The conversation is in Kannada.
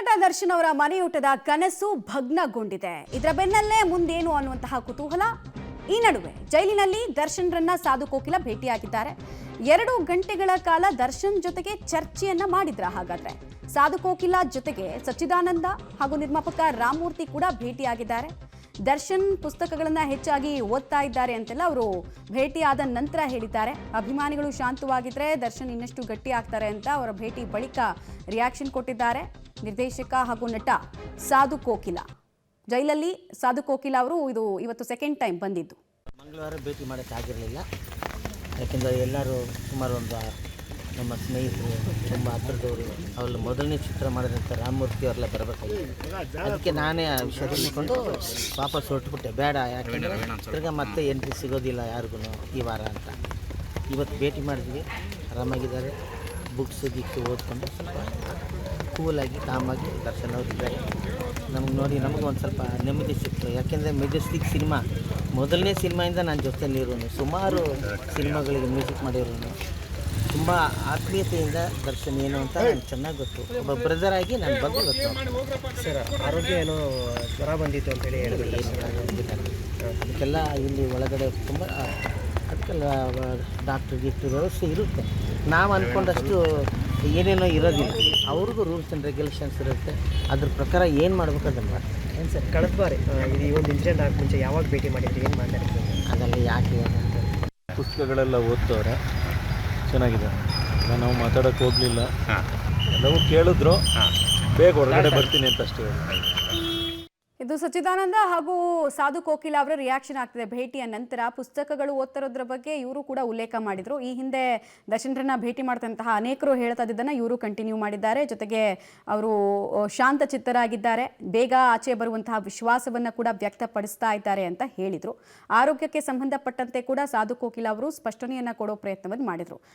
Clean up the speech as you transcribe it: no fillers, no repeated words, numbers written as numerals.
ನಟ ದರ್ಶನ್ ಅವರ ಮನೆಯೂಟದ ಕನಸು ಭಗ್ನಗೊಂಡಿದೆ. ಇದರ ಬೆನ್ನಲ್ಲೇ ಮುಂದೇನು ಅನ್ನುವಂತಹ ಕುತೂಹಲ. ಈ ನಡುವೆ ಜೈಲಿನಲ್ಲಿ ದರ್ಶನ್ರನ್ನ ಸಾಧು ಕೋಕಿಲ ಭೇಟಿಯಾಗಿದ್ದಾರೆ. 2 ಗಂಟೆಗಳ ಕಾಲ ದರ್ಶನ್ ಜೊತೆಗೆ ಚರ್ಚೆಯನ್ನ ಮಾಡಿದ್ರ. ಹಾಗಾದ್ರೆ ಸಾಧು ಕೋಕಿಲ ಜೊತೆಗೆ ಸಚ್ಚಿದಾನಂದ ಹಾಗೂ ನಿರ್ಮಾಪಕ ರಾಮಮೂರ್ತಿ ಕೂಡ ಭೇಟಿಯಾಗಿದ್ದಾರೆ. ದರ್ಶನ್ ಪುಸ್ತಕಗಳನ್ನ ಹೆಚ್ಚಾಗಿ ಓದ್ತಾ ಇದ್ದಾರೆ ಅಂತೆಲ್ಲ ಅವರು ಭೇಟಿಯಾದ ನಂತರ ಹೇಳಿದ್ದಾರೆ. ಅಭಿಮಾನಿಗಳು ಶಾಂತವಾಗಿದ್ರೆ ದರ್ಶನ್ ಇನ್ನಷ್ಟು ಗಟ್ಟಿ ಆಗ್ತಾರೆ ಅಂತ ಅವರ ಭೇಟಿ ಬಳಿಕ ರಿಯಾಕ್ಷನ್ ಕೊಟ್ಟಿದ್ದಾರೆ ನಿರ್ದೇಶಕ ಹಾಗೂ ನಟ ಸಾಧು ಕೋಕಿಲ. ಜೈಲಲ್ಲಿ ಸಾಧು ಕೋಕಿಲ ಅವರು ಇವತ್ತು ಸೆಕೆಂಡ್ ಟೈಮ್ ಬಂದಿದ್ದು. ಮಂಗಳವಾರ ಭೇಟಿ ಮಾಡೋಕ್ಕಾಗಿರಲಿಲ್ಲ, ಯಾಕೆಂದರೆ ಎಲ್ಲರೂ ಸುಮಾರು ನಮ್ಮ ಸ್ನೇಹಿತರು ತುಂಬ ಹತ್ತಿರದವರು ಅವರಲ್ಲಿ ಮೊದಲನೇ ಚಿತ್ರ ಮಾಡಿದಂಥ ರಾಮಮೂರ್ತಿ ಅವರೆಲ್ಲ ಬರಬೇಕಾಗಿತ್ತು. ಅದಕ್ಕೆ ನಾನೇ ಆ ವಿಷಯ ತಿಳಿಸ್ಕೊಂಡು ವಾಪಸ್ ಹೊರಟುಬಿಟ್ಟೆ. ಬೇಡ, ಯಾಕೆಂದರೆ ತಿರ್ಗಾ ಮತ್ತೆ ಎಂಟ್ರಿ ಸಿಗೋದಿಲ್ಲ ಯಾರಿಗೂ ಈ ವಾರ ಅಂತ. ಇವತ್ತು ಭೇಟಿ ಮಾಡಿದ್ವಿ, ಆರಾಮಾಗಿದ್ದಾರೆ. ಬುಕ್ಸ್ ಓದ್ಕೊಂಡು ಸ್ವಲ್ಪ ಕೂಲಾಗಿ ಕಾಮಾಗಿ ದರ್ಶನ್ ಅವರು ಇದ್ದಾರೆ. ನಮ್ಗೆ ನೋಡಿ ನಮಗೂ ಒಂದು ಸ್ವಲ್ಪ ನೆಮ್ಮದಿ ಸಿಕ್ತು. ಯಾಕೆಂದರೆ ಮೆಜೆಸ್ಟಿಕ್ ಸಿನಿಮಾ ಮೊದಲನೇ ಸಿನಿಮಾಯಿಂದ ನಾನು ಜೊತೆಯಲ್ಲಿರೋನು, ಸುಮಾರು ಸಿನಿಮಾಗಳಿಗೆ ಮ್ಯೂಸಿಕ್ ಮಾಡಿರೋನು. ತುಂಬ ಆತ್ಮೀಯತೆಯಿಂದ ದರ್ಶನ್ ಏನು ಅಂತ ನನಗೆ ಚೆನ್ನಾಗಿ ಗೊತ್ತು. ಒಬ್ಬ ಬ್ರದರ್ ಆಗಿ ನನ್ನ ಬಗ್ಗೆ ಗೊತ್ತು. ಸರ್, ಆರೋಗ್ಯ ಏನೋ ಜ್ವರ ಬಂದಿತ್ತು ಅಂತೇಳಿ ಹೇಳಿದ್ರು. ಅದಕ್ಕೆಲ್ಲ ಇಲ್ಲಿ ಒಳಗಡೆ ತುಂಬ ಅದಕ್ಕೆಲ್ಲ ಡಾಕ್ಟ್ರ್ ಗಿಫ್ಟ್ ವ್ಯವಸ್ಥೆ ಇರುತ್ತೆ. ನಾವು ಅಂದ್ಕೊಂಡಷ್ಟು ಏನೇನೋ ಇರೋದಿಲ್ಲ. ಅವ್ರಿಗೂ ರೂಲ್ಸ್ ಆ್ಯಂಡ್ ರೆಗ್ಯುಲೇಷನ್ಸ್ ಇರುತ್ತೆ. ಅದ್ರ ಪ್ರಕಾರ ಏನು ಮಾಡ್ಬೇಕು ಅದನ್ನು ಮಾಡ್ತಾರೆ. ಏನು ಸರ್, ಕಳೆದ ಬಾರಿ ಈ ಒಂದು ಇನ್ಸಿಡೆಂಟ್ ಆಗಿ ಮುಂಚೆ ಯಾವಾಗ ಭೇಟಿ ಮಾಡಿದ್ರಿ, ಏನು ಮಾತಾಡಿದ್ರು? ಅದೆಲ್ಲ ಯಾಕೆ ಪುಸ್ತಕಗಳೆಲ್ಲ ಓದ್ತವ್ರೆ, ಚೆನ್ನಾಗಿದೆ. ನಾವು ಮಾತಾಡೋಕ್ಕೆ ಹೋಗಲಿಲ್ಲ, ಎಲ್ಲವೂ ಕೇಳಿದ್ರು. ಬೇಗ ಹೊರಗಡೆ ಬರ್ತೀನಿ ಅಂತ ಅಷ್ಟೇ. ಇದು ಸಚ್ಚಿದಾನಂದ ಹಾಗೂ ಸಾಧು ಕೋಕಿಲ ಅವರ ರಿಯಾಕ್ಷನ್ ಆಗ್ತಿದೆ ಭೇಟಿಯ ನಂತರ. ಪುಸ್ತಕಗಳು ಓದ್ತಿರೋದ್ರ ಬಗ್ಗೆ ಇವರು ಕೂಡ ಉಲ್ಲೇಖ ಮಾಡಿದ್ರು. ಈ ಹಿಂದೆ ದರ್ಶನ್ರನ್ನ ಭೇಟಿ ಮಾಡ್ತಂತಹ ಅನೇಕರು ಹೇಳ್ತಾ ಇದ್ದನ್ನ ಇವರು ಕಂಟಿನ್ಯೂ ಮಾಡಿದ್ದಾರೆ. ಜೊತೆಗೆ ಅವರು ಶಾಂತ ಚಿತ್ತರಾಗಿದ್ದಾರೆ, ಬೇಗ ಆಚೆ ಬರುವಂತಹ ವಿಶ್ವಾಸವನ್ನ ಕೂಡ ವ್ಯಕ್ತಪಡಿಸ್ತಾ ಇದ್ದಾರೆ ಅಂತ ಹೇಳಿದ್ರು. ಆರೋಗ್ಯಕ್ಕೆ ಸಂಬಂಧಪಟ್ಟಂತೆ ಕೂಡ ಸಾಧು ಕೋಕಿಲ ಅವರು ಸ್ಪಷ್ಟನೆಯನ್ನ ಕೊಡೋ ಪ್ರಯತ್ನವನ್ನು ಮಾಡಿದ್ರು.